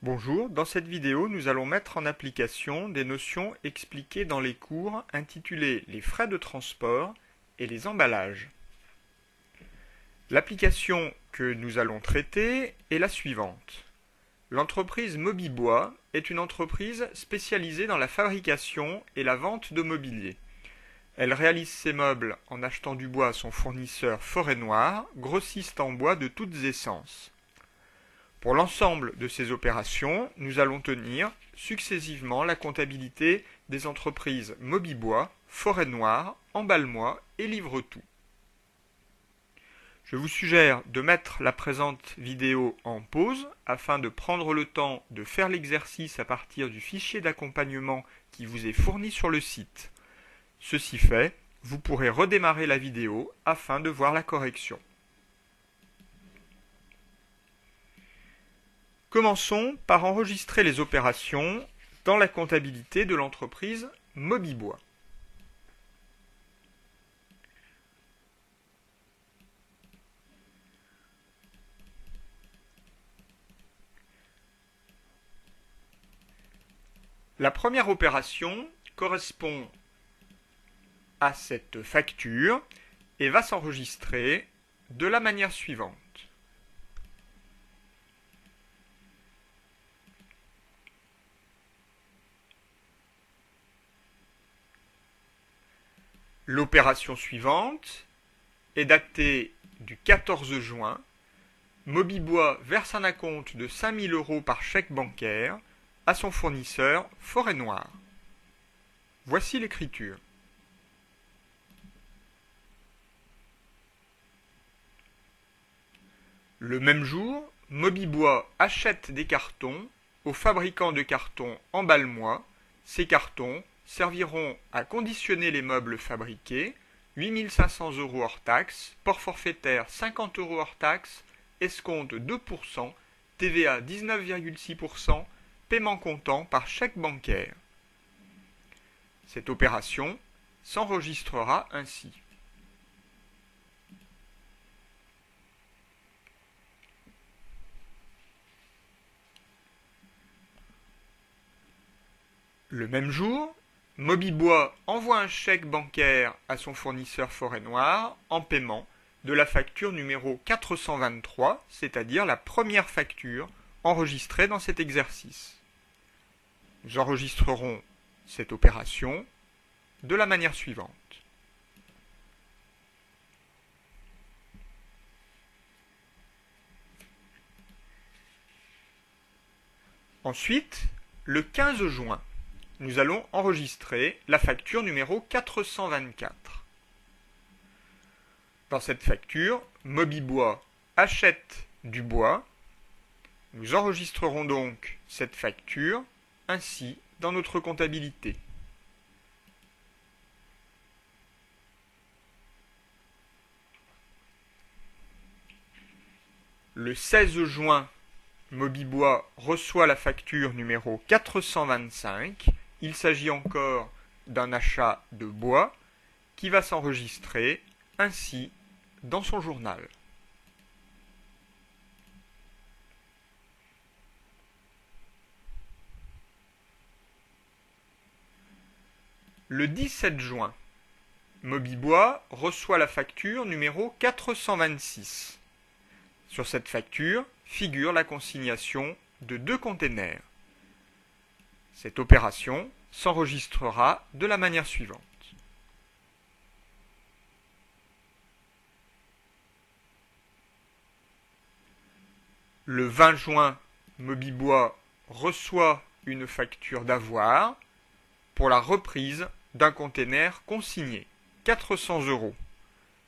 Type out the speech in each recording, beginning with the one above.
Bonjour, dans cette vidéo, nous allons mettre en application des notions expliquées dans les cours intitulés les frais de transport et les emballages. L'application que nous allons traiter est la suivante. L'entreprise Mobibois est une entreprise spécialisée dans la fabrication et la vente de mobilier. Elle réalise ses meubles en achetant du bois à son fournisseur Forêt-Noire, grossiste en bois de toutes essences. Pour l'ensemble de ces opérations, nous allons tenir successivement la comptabilité des entreprises Mobibois, Forêt-Noire, Emballe-moi et Livre-tout. Je vous suggère de mettre la présente vidéo en pause afin de prendre le temps de faire l'exercice à partir du fichier d'accompagnement qui vous est fourni sur le site. Ceci fait, vous pourrez redémarrer la vidéo afin de voir la correction. Commençons par enregistrer les opérations dans la comptabilité de l'entreprise Mobibois. La première opération correspond à cette facture et va s'enregistrer de la manière suivante. L'opération suivante est datée du 14 juin. Mobibois verse un acompte de 5 000 € par chèque bancaire à son fournisseur Forêt-Noire. Voici l'écriture. Le même jour, Mobibois achète des cartons au fabricant de cartons Emballe-moi. Ces cartons serviront à conditionner les meubles fabriqués, 8 500 € hors taxe, port forfaitaire 50 € hors taxe, escompte 2%, TVA 19,6%, paiement comptant par chèque bancaire. Cette opération s'enregistrera ainsi. Le même jour, Mobibois envoie un chèque bancaire à son fournisseur Forêt-Noire en paiement de la facture numéro 423, c'est-à-dire la première facture enregistrée dans cet exercice. Nous enregistrerons cette opération de la manière suivante. Ensuite, le 15 juin, nous allons enregistrer la facture numéro 424. Dans cette facture, Mobibois achète du bois. Nous enregistrerons donc cette facture ainsi dans notre comptabilité. Le 16 juin, Mobibois reçoit la facture numéro 425. Il s'agit encore d'un achat de bois qui va s'enregistrer ainsi dans son journal. Le 17 juin, Mobibois reçoit la facture numéro 426. Sur cette facture figure la consignation de 2 containers. Cette opération s'enregistrera de la manière suivante. Le 20 juin, Mobibois reçoit une facture d'avoir pour la reprise d'un container consigné, 400 €.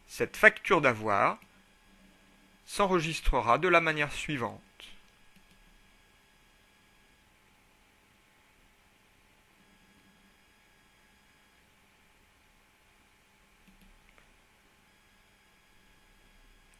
Cette facture d'avoir s'enregistrera de la manière suivante.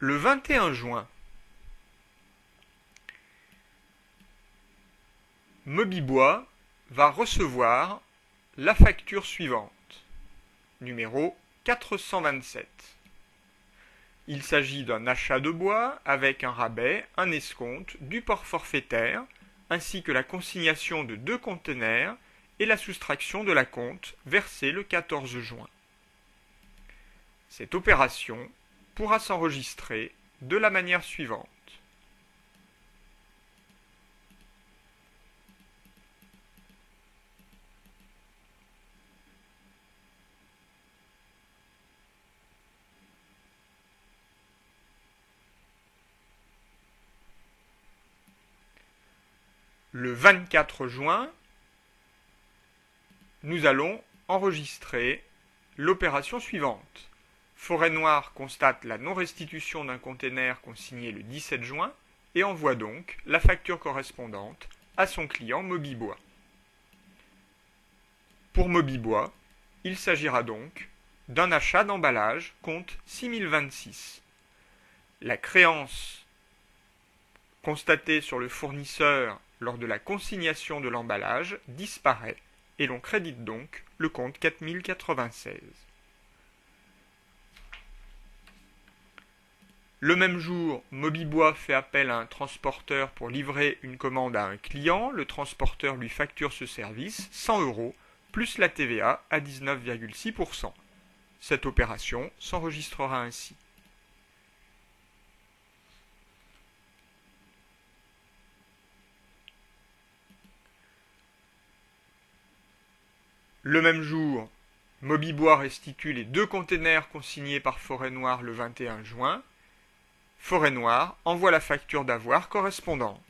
Le 21 juin, Mobibois va recevoir la facture suivante, numéro 427. Il s'agit d'un achat de bois avec un rabais, un escompte, du port forfaitaire, ainsi que la consignation de 2 conteneurs et la soustraction de l'acompte versé le 14 juin. Cette opération pourra s'enregistrer de la manière suivante. Le 24 juin, nous allons enregistrer l'opération suivante. Forêt-Noire constate la non-restitution d'un conteneur consigné le 17 juin et envoie donc la facture correspondante à son client Mobibois. Pour Mobibois, il s'agira donc d'un achat d'emballage compte 6026. La créance constatée sur le fournisseur lors de la consignation de l'emballage disparaît et l'on crédite donc le compte 4096. Le même jour, Mobibois fait appel à un transporteur pour livrer une commande à un client. Le transporteur lui facture ce service 100 € plus la TVA à 19,6%. Cette opération s'enregistrera ainsi. Le même jour, Mobibois restitue les 2 containers consignés par Forêt-Noire le 21 juin. Forêt-Noire envoie la facture d'avoir correspondante.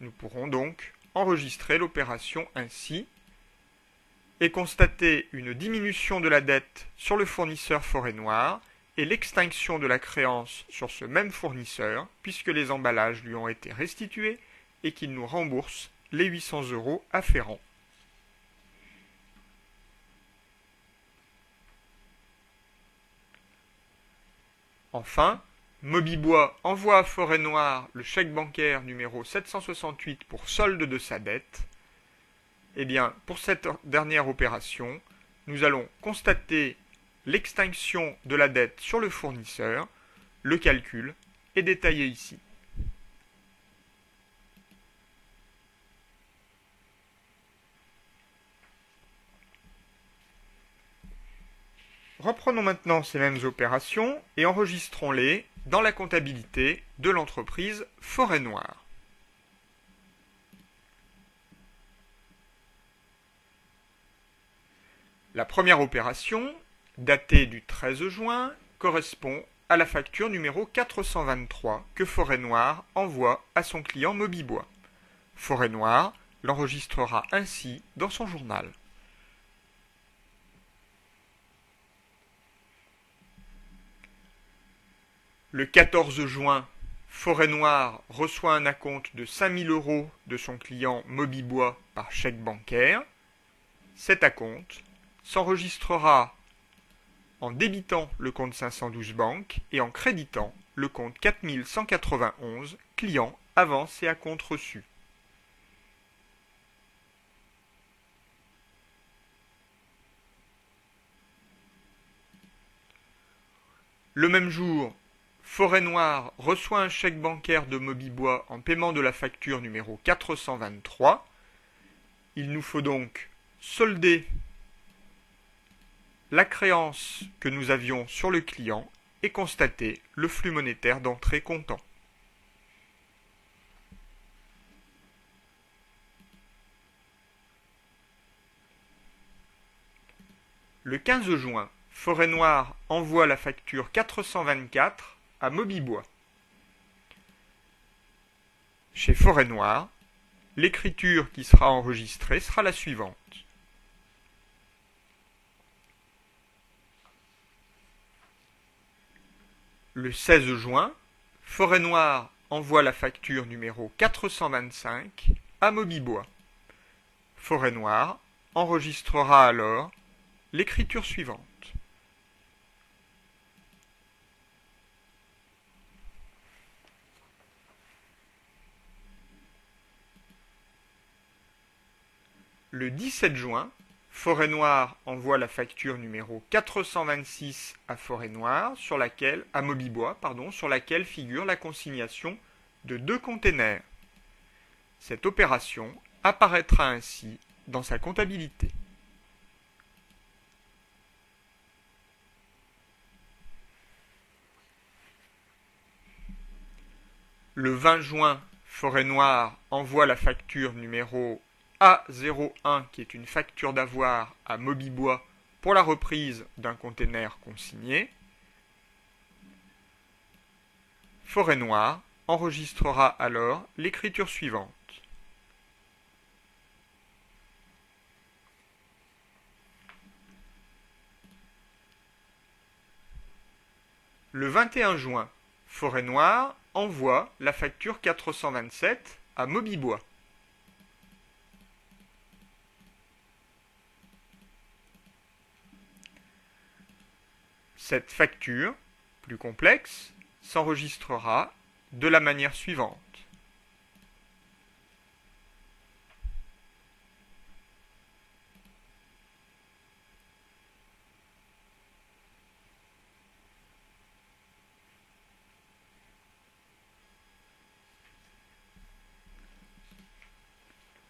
Nous pourrons donc enregistrer l'opération ainsi et constater une diminution de la dette sur le fournisseur Forêt-Noire et l'extinction de la créance sur ce même fournisseur puisque les emballages lui ont été restitués et qu'il nous rembourse les 800 € afférents. Enfin, Mobibois envoie à Forêt-Noire le chèque bancaire numéro 768 pour solde de sa dette. Eh bien, pour cette dernière opération, nous allons constater l'extinction de la dette sur le fournisseur. Le calcul est détaillé ici. Reprenons maintenant ces mêmes opérations et enregistrons-les dans la comptabilité de l'entreprise Forêt-Noire. La première opération, datée du 13 juin, correspond à la facture numéro 423 que Forêt-Noire envoie à son client Mobibois. Forêt-Noire l'enregistrera ainsi dans son journal. Le 14 juin, Forêt-Noire reçoit un acompte de 5000 € de son client Mobibois par chèque bancaire. Cet acompte s'enregistrera en débitant le compte 512 banque et en créditant le compte 4191 client avance et acompte reçu. Le même jour, Forêt-Noire reçoit un chèque bancaire de Mobibois en paiement de la facture numéro 423. Il nous faut donc solder la créance que nous avions sur le client et constater le flux monétaire d'entrée comptant. Le 15 juin, Forêt-Noire envoie la facture 424 à Mobibois. Chez Forêt-Noire, l'écriture qui sera enregistrée sera la suivante. Le 16 juin, Forêt-Noire envoie la facture numéro 425 à Mobibois. Forêt-Noire enregistrera alors l'écriture suivante. Le 17 juin, Forêt-Noire envoie la facture numéro 426 à Forêt-Noire, à Mobibois, sur laquelle figure la consignation de 2 containers. Cette opération apparaîtra ainsi dans sa comptabilité. Le 20 juin, Forêt-Noire envoie la facture numéro A01, qui est une facture d'avoir à Mobibois pour la reprise d'un container consigné. Forêt-Noire enregistrera alors l'écriture suivante. Le 21 juin, Forêt-Noire envoie la facture 427 à Mobibois. Cette facture, plus complexe, s'enregistrera de la manière suivante.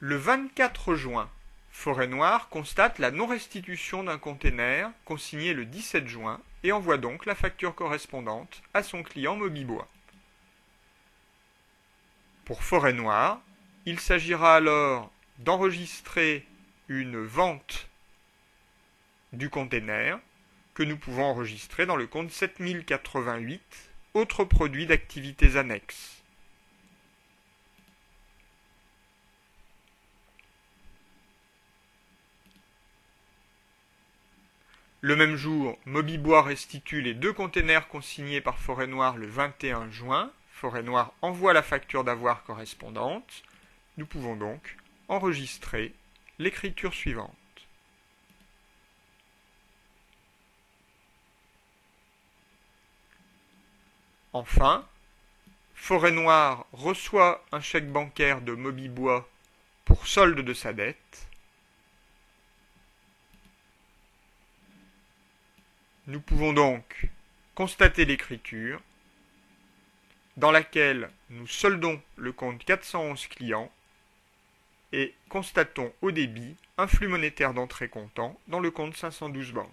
Le 24 juin, Forêt-Noire constate la non-restitution d'un container consigné le 17 juin et envoie donc la facture correspondante à son client Mobibois. Pour Forêt-Noire, il s'agira alors d'enregistrer une vente du container que nous pouvons enregistrer dans le compte 7088, autres produits d'activités annexes. Le même jour, Mobibois restitue les 2 containers consignés par Forêt-Noire le 21 juin. Forêt-Noire envoie la facture d'avoir correspondante. Nous pouvons donc enregistrer l'écriture suivante. Enfin, Forêt-Noire reçoit un chèque bancaire de Mobibois pour solde de sa dette. Nous pouvons donc constater l'écriture dans laquelle nous soldons le compte 411 clients et constatons au débit un flux monétaire d'entrée comptant dans le compte 512 banque.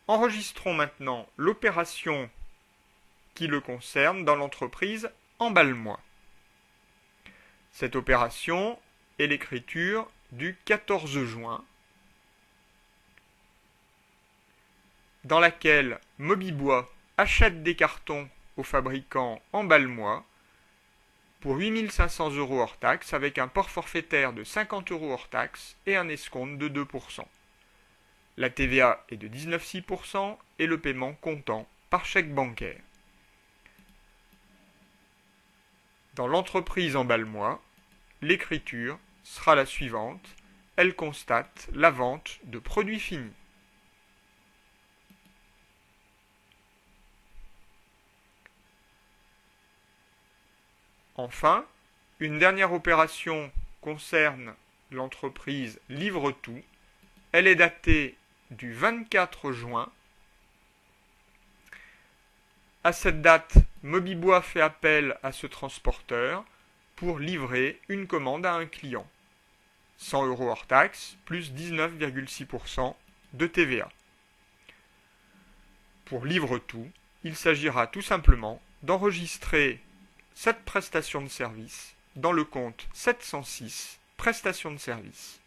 Enregistrons maintenant l'opération qui le concerne dans l'entreprise Emballe-moi. Cette opération est l'écriture du 14 juin, dans laquelle Mobibois achète des cartons au fabricant Emballe-moi pour 8 500 € hors taxe avec un port forfaitaire de 50 € hors taxe et un escompte de 2%. La TVA est de 19,6% et le paiement comptant par chèque bancaire. Dans l'entreprise Emballe-moi, l'écriture sera la suivante. Elle constate la vente de produits finis. Enfin, une dernière opération concerne l'entreprise Livre-Tout. Elle est datée du 24 juin. À cette date, Mobibois fait appel à ce transporteur pour livrer une commande à un client. 100 € hors taxe, plus 19,6% de TVA. Pour Livre-Tout, il s'agira tout simplement d'enregistrer cette prestation de service dans le compte 706, prestation de service.